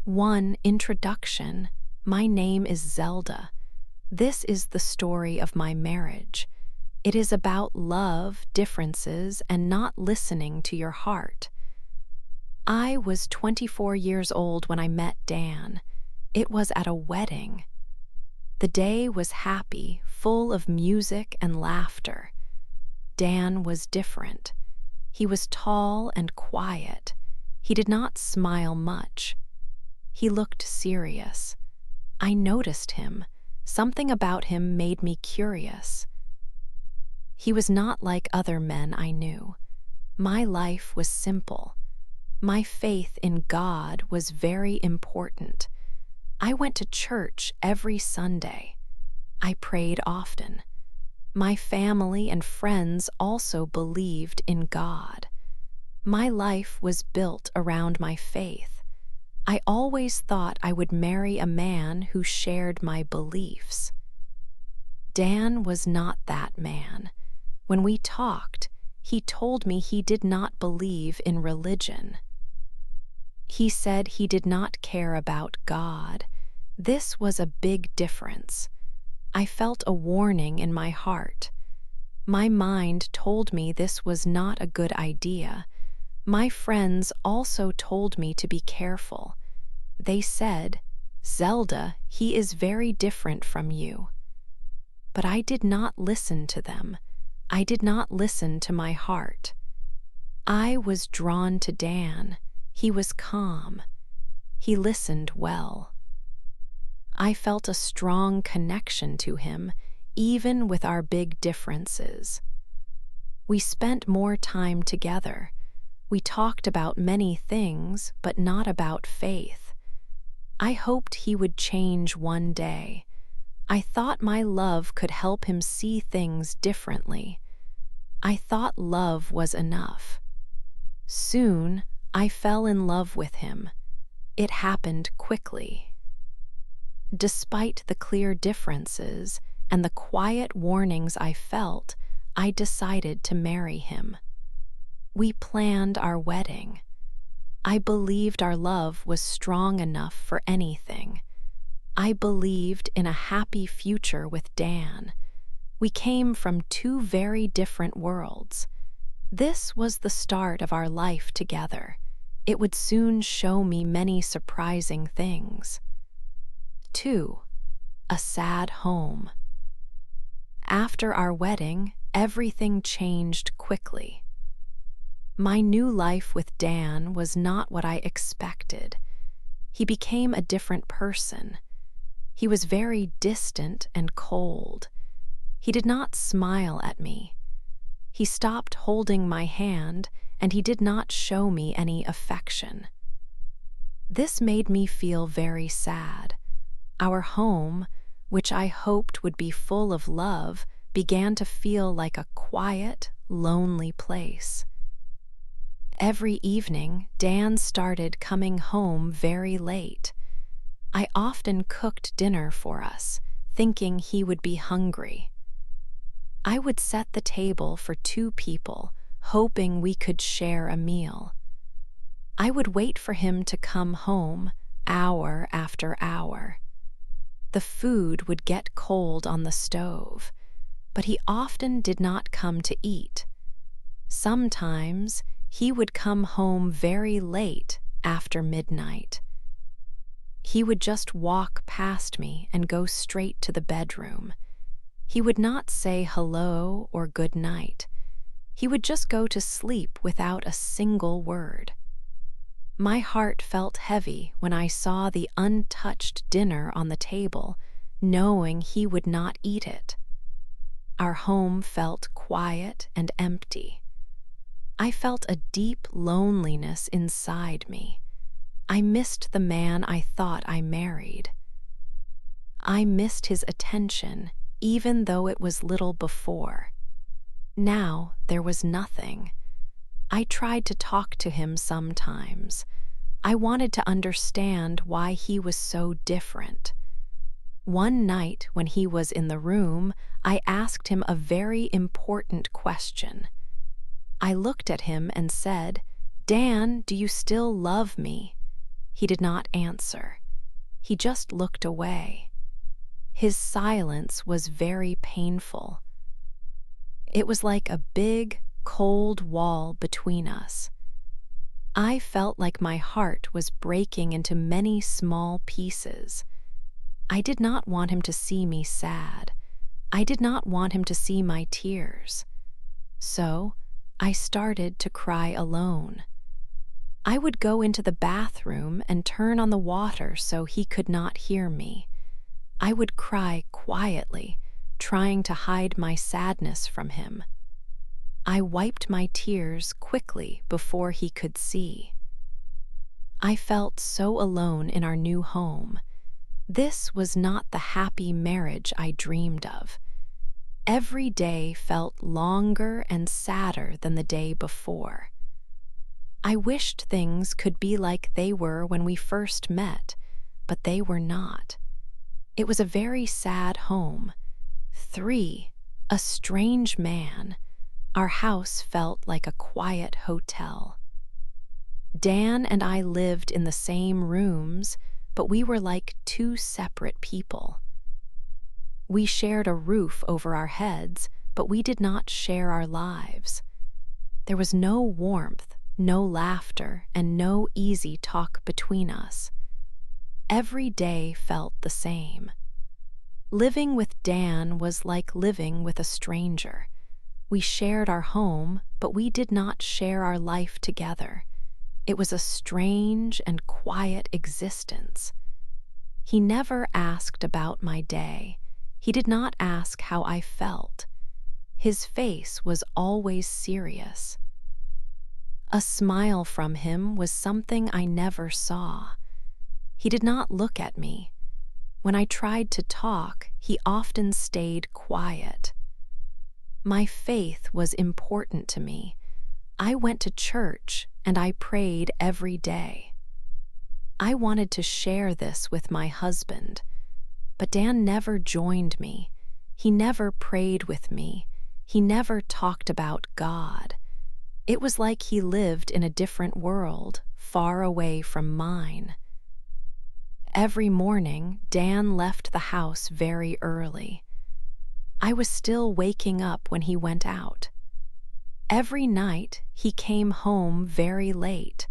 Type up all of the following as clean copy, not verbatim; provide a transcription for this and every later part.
1. Introduction. My name is Zelda. This is the story of my marriage. It is about love, differences, and not listening to your heart. I was 24 years old when I met Dan. It was at a wedding. The day was happy, full of music and laughter. Dan was different. He was tall and quiet. He did not smile much. He looked serious. I noticed him. Something about him made me curious. He was not like other men I knew. My life was simple. My faith in God was very important. I went to church every Sunday. I prayed often. My family and friends also believed in God. My life was built around my faith. I always thought I would marry a man who shared my beliefs. Dan was not that man. When we talked, he told me he did not believe in religion. He said he did not care about God. This was a big difference. I felt a warning in my heart. My mind told me this was not a good idea. My friends also told me to be careful. They said, "Zelda, he is very different from you." But I did not listen to them. I did not listen to my heart. I was drawn to Dan. He was calm. He listened well. I felt a strong connection to him, even with our big differences. We spent more time together. We talked about many things, but not about faith. I hoped he would change one day. I thought my love could help him see things differently. I thought love was enough. Soon, I fell in love with him. It happened quickly. Despite the clear differences and the quiet warnings I felt, I decided to marry him. We planned our wedding. I believed our love was strong enough for anything. I believed in a happy future with Dan. We came from two very different worlds. This was the start of our life together. It would soon show me many surprising things. 2. A sad home. After our wedding, everything changed quickly. My new life with Dan was not what I expected. He became a different person. He was very distant and cold. He did not smile at me. He stopped holding my hand, and he did not show me any affection. This made me feel very sad. Our home, which I hoped would be full of love, began to feel like a quiet, lonely place. Every evening, Dan started coming home very late. I often cooked dinner for us, thinking he would be hungry. I would set the table for 2 people, hoping we could share a meal. I would wait for him to come home, hour after hour. The food would get cold on the stove, but he often did not come to eat. Sometimes, he would come home very late after midnight. He would just walk past me and go straight to the bedroom. He would not say hello or good night. He would just go to sleep without a single word. My heart felt heavy when I saw the untouched dinner on the table, knowing he would not eat it. Our home felt quiet and empty. I felt a deep loneliness inside me. I missed the man I thought I married. I missed his attention, even though it was little before. Now there was nothing. I tried to talk to him sometimes. I wanted to understand why he was so different. One night when he was in the room, I asked him a very important question. I looked at him and said, "Dan, do you still love me?" He did not answer. He just looked away. His silence was very painful. It was like a big, cold wall between us. I felt like my heart was breaking into many small pieces. I did not want him to see me sad. I did not want him to see my tears. So I started to cry alone. I would go into the bathroom and turn on the water so he could not hear me. I would cry quietly, trying to hide my sadness from him. I wiped my tears quickly before he could see. I felt so alone in our new home. This was not the happy marriage I dreamed of. Every day felt longer and sadder than the day before. I wished things could be like they were when we first met, but they were not. It was a very sad home. 3, a strange man. Our house felt like a quiet hotel. Dan and I lived in the same rooms, but we were like 2 separate people. We shared a roof over our heads, but we did not share our lives. There was no warmth, no laughter, and no easy talk between us. Every day felt the same. Living with Dan was like living with a stranger. We shared our home, but we did not share our life together. It was a strange and quiet existence. He never asked about my day. He did not ask how I felt. His face was always serious. A smile from him was something I never saw. He did not look at me. When I tried to talk, he often stayed quiet. My faith was important to me. I went to church and I prayed every day. I wanted to share this with my husband, but Dan never joined me. He never prayed with me. He never talked about God. It was like he lived in a different world, far away from mine. Every morning, Dan left the house very early. I was still waking up when he went out. Every night, he came home very late.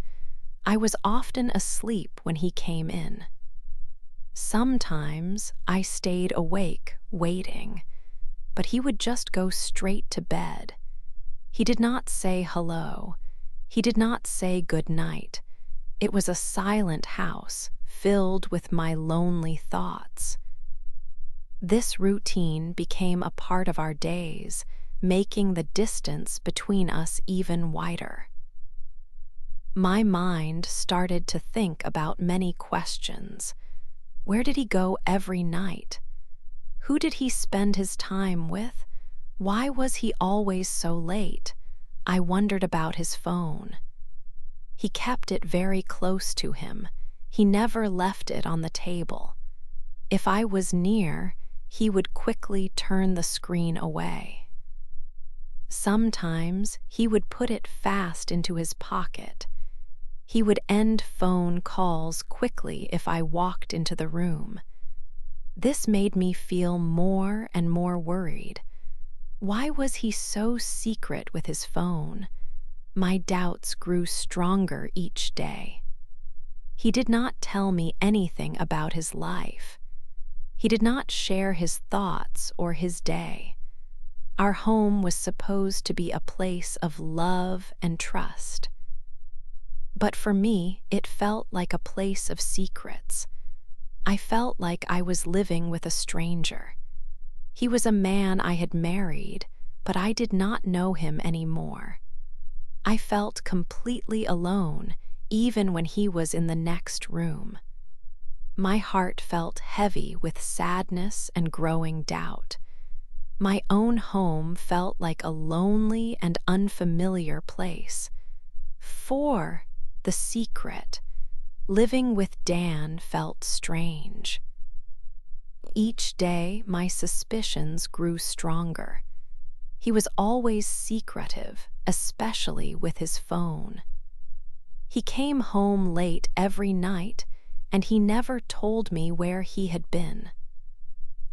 I was often asleep when he came in. Sometimes I stayed awake, waiting, but he would just go straight to bed. He did not say hello. He did not say good night. It was a silent house, filled with my lonely thoughts. This routine became a part of our days, making the distance between us even wider. My mind started to think about many questions. Where did he go every night? Who did he spend his time with? Why was he always so late? I wondered about his phone. He kept it very close to him. He never left it on the table. If I was near, he would quickly turn the screen away. Sometimes he would put it fast into his pocket. He would end phone calls quickly if I walked into the room. This made me feel more and more worried. Why was he so secret with his phone? My doubts grew stronger each day. He did not tell me anything about his life. He did not share his thoughts or his day. Our home was supposed to be a place of love and trust. But for me, it felt like a place of secrets. I felt like I was living with a stranger. He was a man I had married, but I did not know him anymore. I felt completely alone, even when he was in the next room. My heart felt heavy with sadness and growing doubt. My own home felt like a lonely and unfamiliar place. 4. The secret. Living with Dan felt strange. Each day, my suspicions grew stronger. He was always secretive, especially with his phone. He came home late every night, and he never told me where he had been.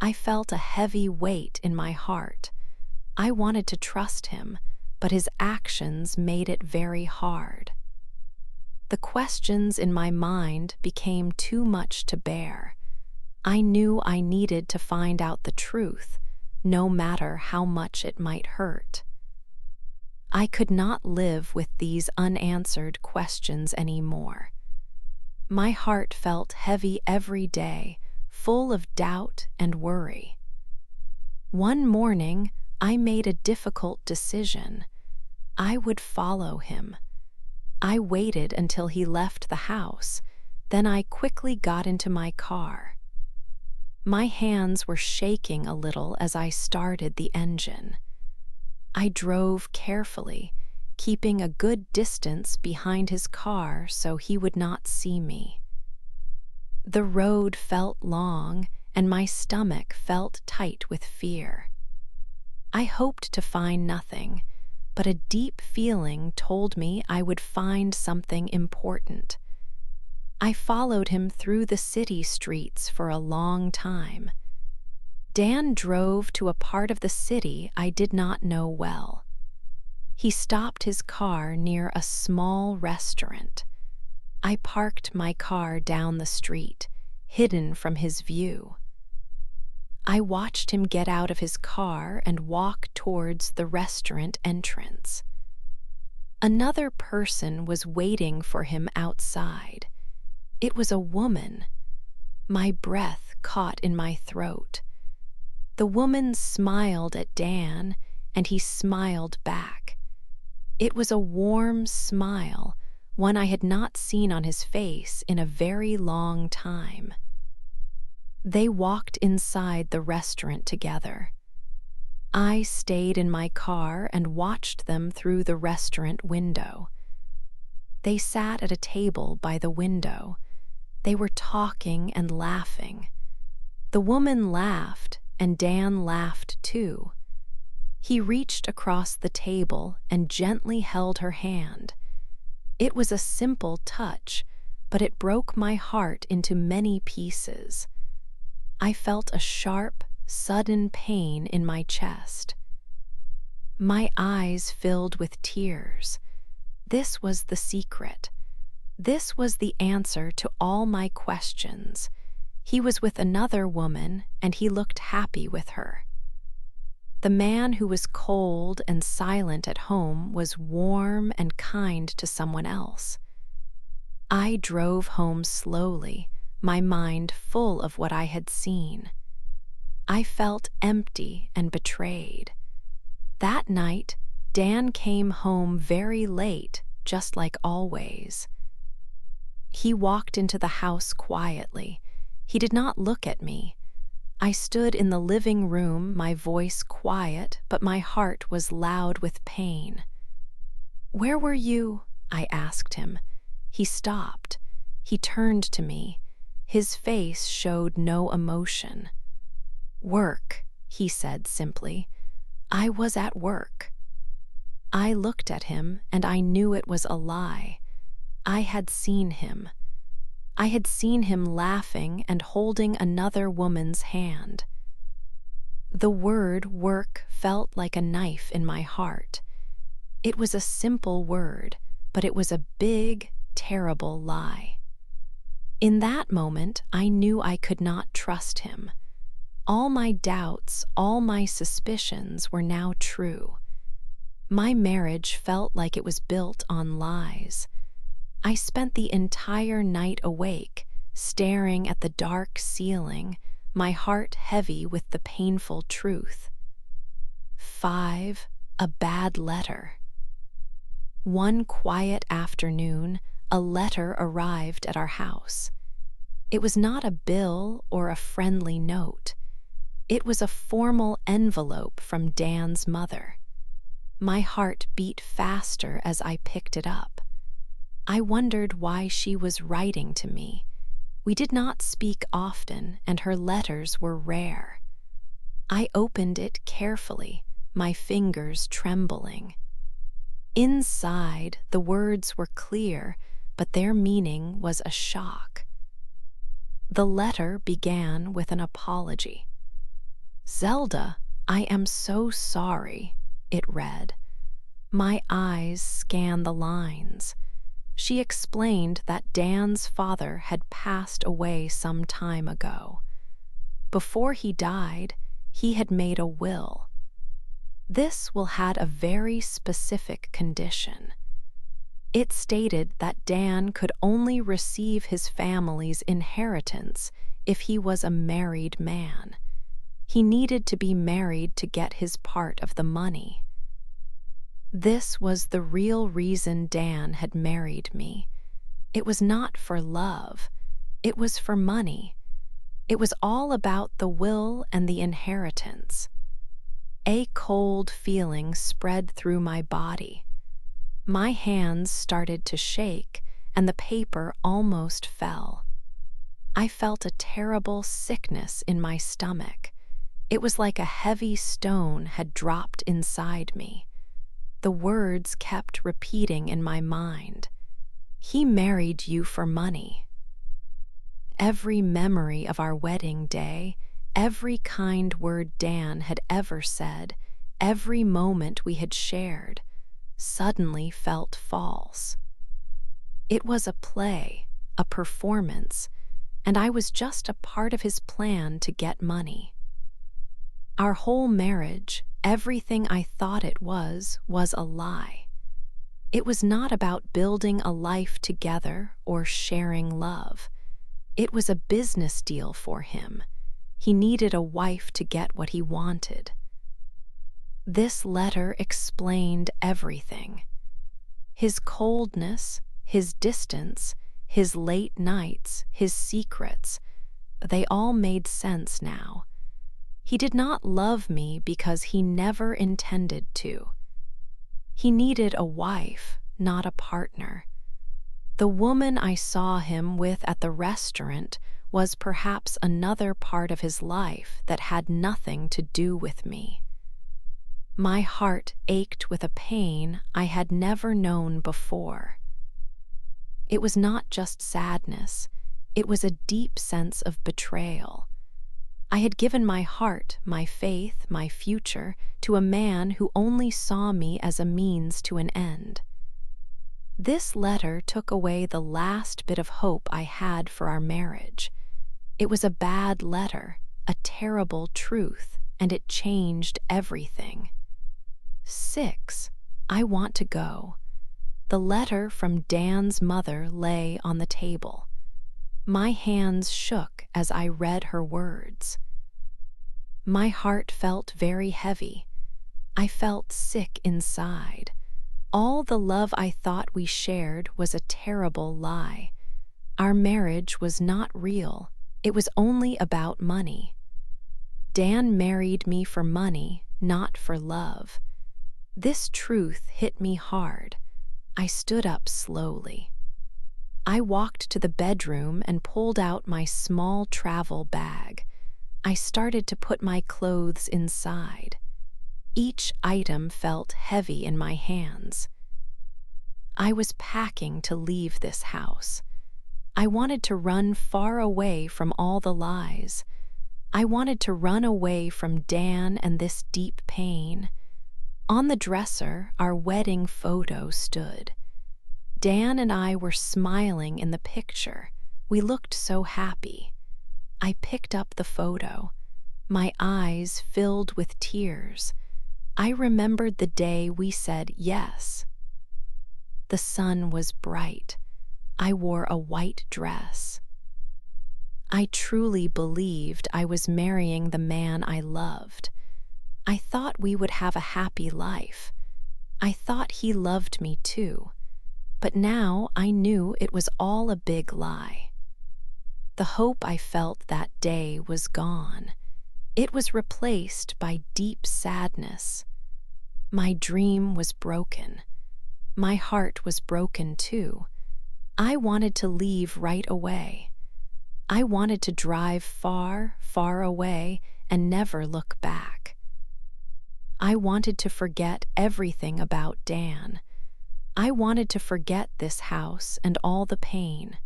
I felt a heavy weight in my heart. I wanted to trust him, but his actions made it very hard. The questions in my mind became too much to bear. I knew I needed to find out the truth, no matter how much it might hurt. I could not live with these unanswered questions anymore. My heart felt heavy every day, full of doubt and worry. One morning, I made a difficult decision. I would follow him. I waited until he left the house, then I quickly got into my car. My hands were shaking a little as I started the engine. I drove carefully, keeping a good distance behind his car so he would not see me. The road felt long, and my stomach felt tight with fear. I hoped to find nothing, but a deep feeling told me I would find something important. I followed him through the city streets for a long time. Dan drove to a part of the city I did not know well. He stopped his car near a small restaurant. I parked my car down the street, hidden from his view. I watched him get out of his car and walk towards the restaurant entrance. Another person was waiting for him outside. It was a woman. My breath caught in my throat. The woman smiled at Dan, and he smiled back. It was a warm smile, one I had not seen on his face in a very long time. They walked inside the restaurant together. I stayed in my car and watched them through the restaurant window. They sat at a table by the window. They were talking and laughing. The woman laughed, and Dan laughed too. He reached across the table and gently held her hand. It was a simple touch, but it broke my heart into many pieces. I felt a sharp, sudden pain in my chest. My eyes filled with tears. This was the secret. This was the answer to all my questions. He was with another woman, and he looked happy with her. The man who was cold and silent at home was warm and kind to someone else. I drove home slowly, my mind full of what I had seen. I felt empty and betrayed. That night, Dan came home very late, just like always. He walked into the house quietly. He did not look at me. I stood in the living room, my voice quiet, but my heart was loud with pain. "Where were you?" I asked him. He stopped. He turned to me. His face showed no emotion. "Work," he said simply. "I was at work." I looked at him, and I knew it was a lie. I had seen him. I had seen him laughing and holding another woman's hand. The word work felt like a knife in my heart. It was a simple word, but it was a big, terrible lie. In that moment, I knew I could not trust him. All my doubts, all my suspicions were now true. My marriage felt like it was built on lies. I spent the entire night awake, staring at the dark ceiling, my heart heavy with the painful truth. 5. A bad letter. One quiet afternoon, a letter arrived at our house. It was not a bill or a friendly note. It was a formal envelope from Dan's mother. My heart beat faster as I picked it up. I wondered why she was writing to me. We did not speak often, and her letters were rare. I opened it carefully, my fingers trembling. Inside, the words were clear, but their meaning was a shock. The letter began with an apology. "Zelda, I am so sorry," it read. My eyes scanned the lines. She explained that Dan's father had passed away some time ago. Before he died, he had made a will. This will had a very specific condition. It stated that Dan could only receive his family's inheritance if he was a married man. He needed to be married to get his part of the money. This was the real reason Dan had married me. It was not for love. It was for money. It was all about the will and the inheritance. A cold feeling spread through my body. My hands started to shake, and the paper almost fell. I felt a terrible sickness in my stomach. It was like a heavy stone had dropped inside me. The words kept repeating in my mind. "He married you for money." Every memory of our wedding day, every kind word Dan had ever said, every moment we had shared, suddenly felt false. It was a play, a performance, and I was just a part of his plan to get money. Our whole marriage, everything I thought it was a lie. It was not about building a life together or sharing love. It was a business deal for him. He needed a wife to get what he wanted. This letter explained everything. His coldness, his distance, his late nights, his secrets, they all made sense now. He did not love me because he never intended to. He needed a wife, not a partner. The woman I saw him with at the restaurant was perhaps another part of his life that had nothing to do with me. My heart ached with a pain I had never known before. It was not just sadness, it was a deep sense of betrayal. I had given my heart, my faith, my future to a man who only saw me as a means to an end. This letter took away the last bit of hope I had for our marriage. It was a bad letter, a terrible truth, and it changed everything. 6. I want to go. The letter from Dan's mother lay on the table. My hands shook as I read her words. My heart felt very heavy. I felt sick inside. All the love I thought we shared was a terrible lie. Our marriage was not real. It was only about money. Dan married me for money, not for love. This truth hit me hard. I stood up slowly. I walked to the bedroom and pulled out my small travel bag. I started to put my clothes inside. Each item felt heavy in my hands. I was packing to leave this house. I wanted to run far away from all the lies. I wanted to run away from Dan and this deep pain. On the dresser, our wedding photo stood. Dan and I were smiling in the picture. We looked so happy. I picked up the photo. My eyes filled with tears. I remembered the day we said yes. The sun was bright. I wore a white dress. I truly believed I was marrying the man I loved. I thought we would have a happy life. I thought he loved me too. But now I knew it was all a big lie. The hope I felt that day was gone. It was replaced by deep sadness. My dream was broken. My heart was broken too. I wanted to leave right away. I wanted to drive far, far away and never look back. I wanted to forget everything about Dan. I wanted to forget this house and all the pain.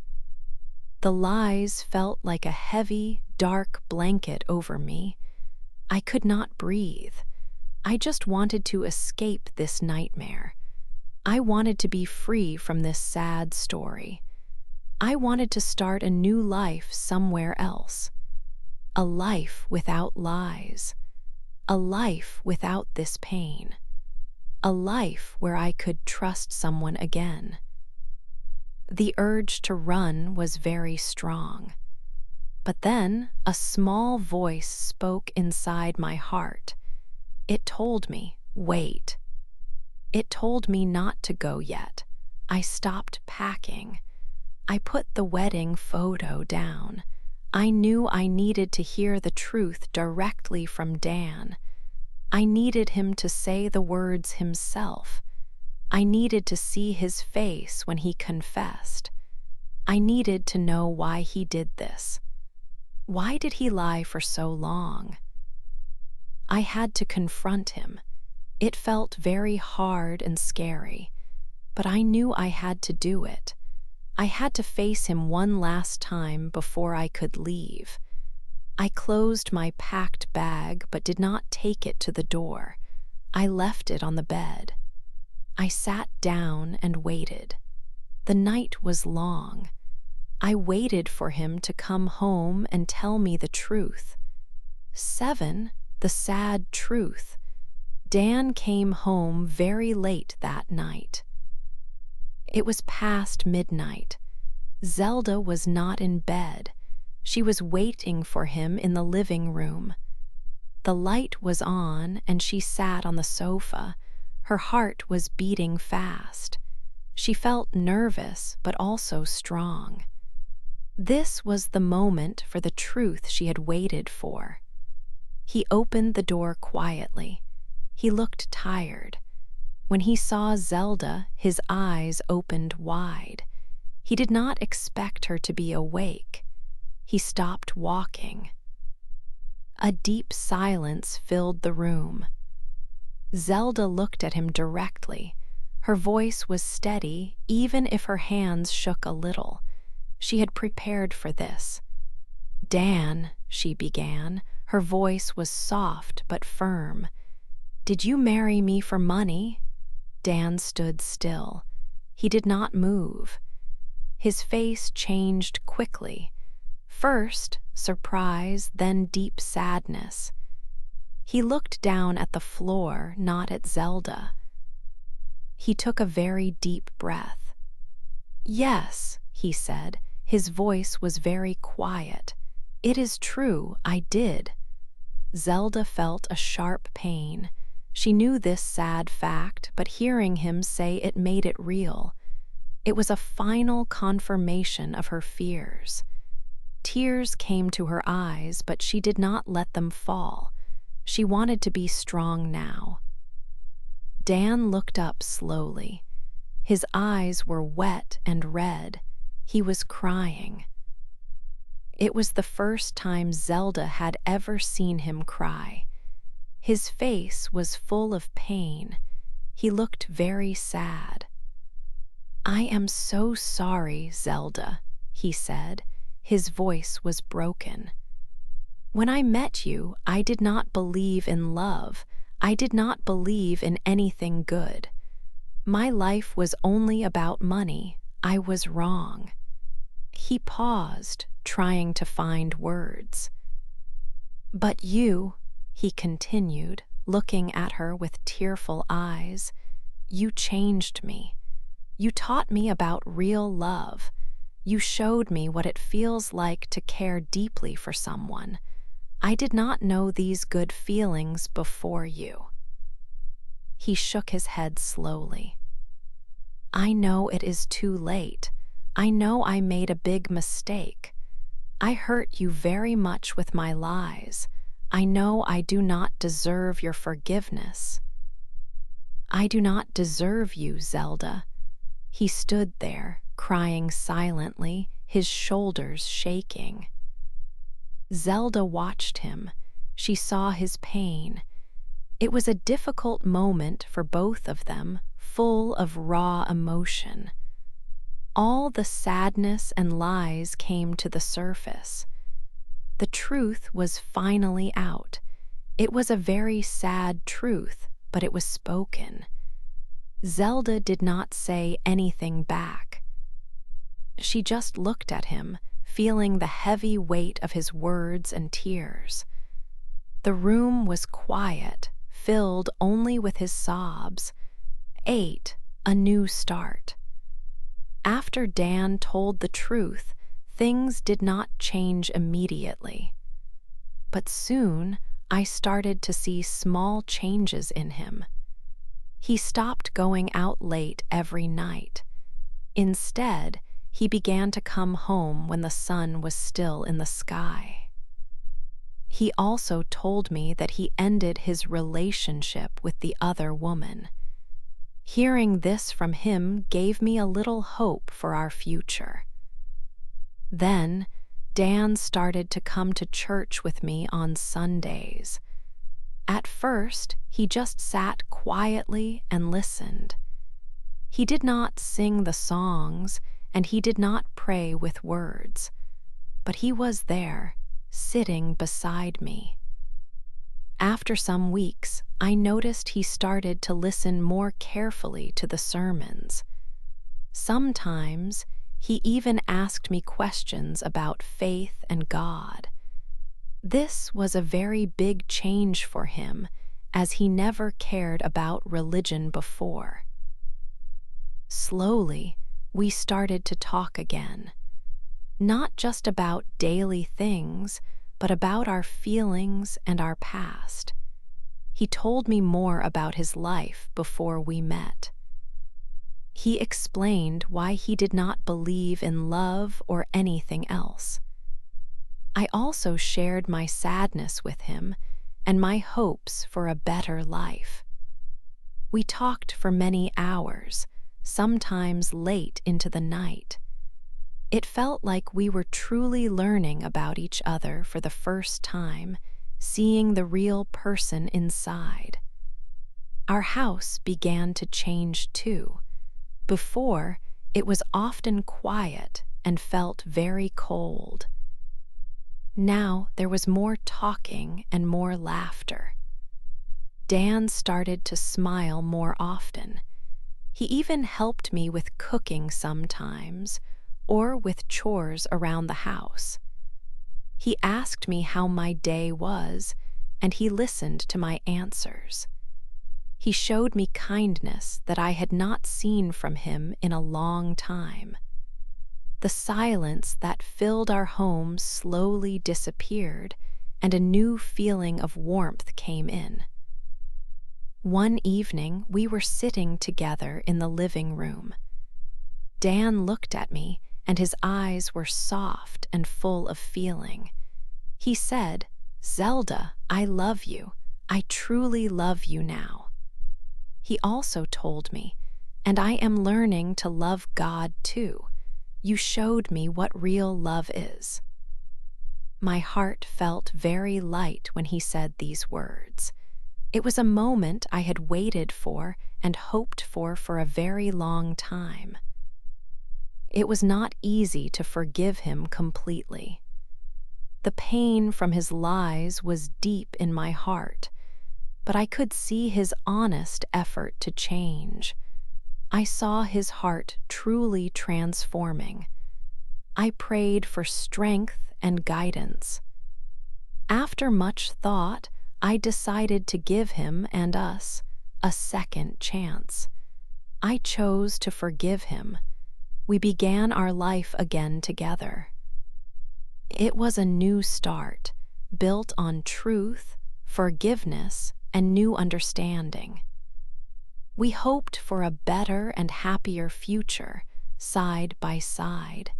The lies felt like a heavy, dark blanket over me. I could not breathe. I just wanted to escape this nightmare. I wanted to be free from this sad story. I wanted to start a new life somewhere else. A life without lies. A life without this pain. A life where I could trust someone again. The urge to run was very strong. But then a small voice spoke inside my heart. It told me, wait. It told me not to go yet. I stopped packing. I put the wedding photo down. I knew I needed to hear the truth directly from Dan. I needed him to say the words himself. I needed to see his face when he confessed. I needed to know why he did this. Why did he lie for so long? I had to confront him. It felt very hard and scary, but I knew I had to do it. I had to face him one last time before I could leave. I closed my packed bag but did not take it to the door. I left it on the bed. I sat down and waited. The night was long. I waited for him to come home and tell me the truth. 7, the sad truth. Dan came home very late that night. It was past midnight. Zelda was not in bed. She was waiting for him in the living room. The light was on and she sat on the sofa. Her heart was beating fast. She felt nervous but also strong. This was the moment for the truth she had waited for. He opened the door quietly. He looked tired. When he saw Zelda, his eyes opened wide. He did not expect her to be awake. He stopped walking. A deep silence filled the room. Zelda looked at him directly. Her voice was steady, even if her hands shook a little. She had prepared for this. Dan, she began. Her voice was soft but firm. Did you marry me for money? Dan stood still. He did not move. His face changed quickly. First, surprise, then deep sadness. He looked down at the floor, not at Zelda. He took a very deep breath. Yes, he said. His voice was very quiet. It is true, I did. Zelda felt a sharp pain. She knew this sad fact, but hearing him say it made it real. It was a final confirmation of her fears. Tears came to her eyes, but she did not let them fall. She wanted to be strong now. Dan looked up slowly. His eyes were wet and red. He was crying. It was the first time Zelda had ever seen him cry. His face was full of pain. He looked very sad. I am so sorry, Zelda, he said. His voice was broken. When I met you, I did not believe in love. I did not believe in anything good. My life was only about money. I was wrong. He paused, trying to find words. But you, he continued, looking at her with tearful eyes, you changed me. You taught me about real love. You showed me what it feels like to care deeply for someone. I did not know these good feelings before you. He shook his head slowly. I know it is too late. I know I made a big mistake. I hurt you very much with my lies. I know I do not deserve your forgiveness. I do not deserve you, Zelda. He stood there, crying silently, his shoulders shaking. Zelda watched him. She saw his pain. It was a difficult moment for both of them, full of raw emotion. All the sadness and lies came to the surface. The truth was finally out. It was a very sad truth, but it was spoken. Zelda did not say anything back. She just looked at him, feeling the heavy weight of his words and tears. The room was quiet, filled only with his sobs. 8. A new start. After Dan told the truth, things did not change immediately. But soon, I started to see small changes in him. He stopped going out late every night. Instead, he began to come home when the sun was still in the sky. He also told me that he ended his relationship with the other woman. Hearing this from him gave me a little hope for our future. Then, Dan started to come to church with me on Sundays. At first, he just sat quietly and listened. He did not sing the songs, and he did not pray with words, but he was there, sitting beside me. After some weeks, I noticed he started to listen more carefully to the sermons. Sometimes, he even asked me questions about faith and God. This was a very big change for him, as he never cared about religion before. Slowly, we started to talk again. Not just about daily things, but about our feelings and our past. He told me more about his life before we met. He explained why he did not believe in love or anything else. I also shared my sadness with him and my hopes for a better life. We talked for many hours, sometimes late into the night. It felt like we were truly learning about each other for the first time, seeing the real person inside. Our house began to change too. Before, it was often quiet and felt very cold. Now there was more talking and more laughter. Dan started to smile more often. He even helped me with cooking sometimes, or with chores around the house. He asked me how my day was, and he listened to my answers. He showed me kindness that I had not seen from him in a long time. The silence that filled our home slowly disappeared, and a new feeling of warmth came in. One evening, we were sitting together in the living room. Dan looked at me, and his eyes were soft and full of feeling. He said, "Zelda, I love you. I truly love you now." He also told me, "And I am learning to love God too. You showed me what real love is." My heart felt very light when he said these words. It was a moment I had waited for and hoped for a very long time. It was not easy to forgive him completely. The pain from his lies was deep in my heart, but I could see his honest effort to change. I saw his heart truly transforming. I prayed for strength and guidance. After much thought, I decided to give him and us a second chance. I chose to forgive him. We began our life again together. It was a new start, built on truth, forgiveness, and new understanding. We hoped for a better and happier future, side by side.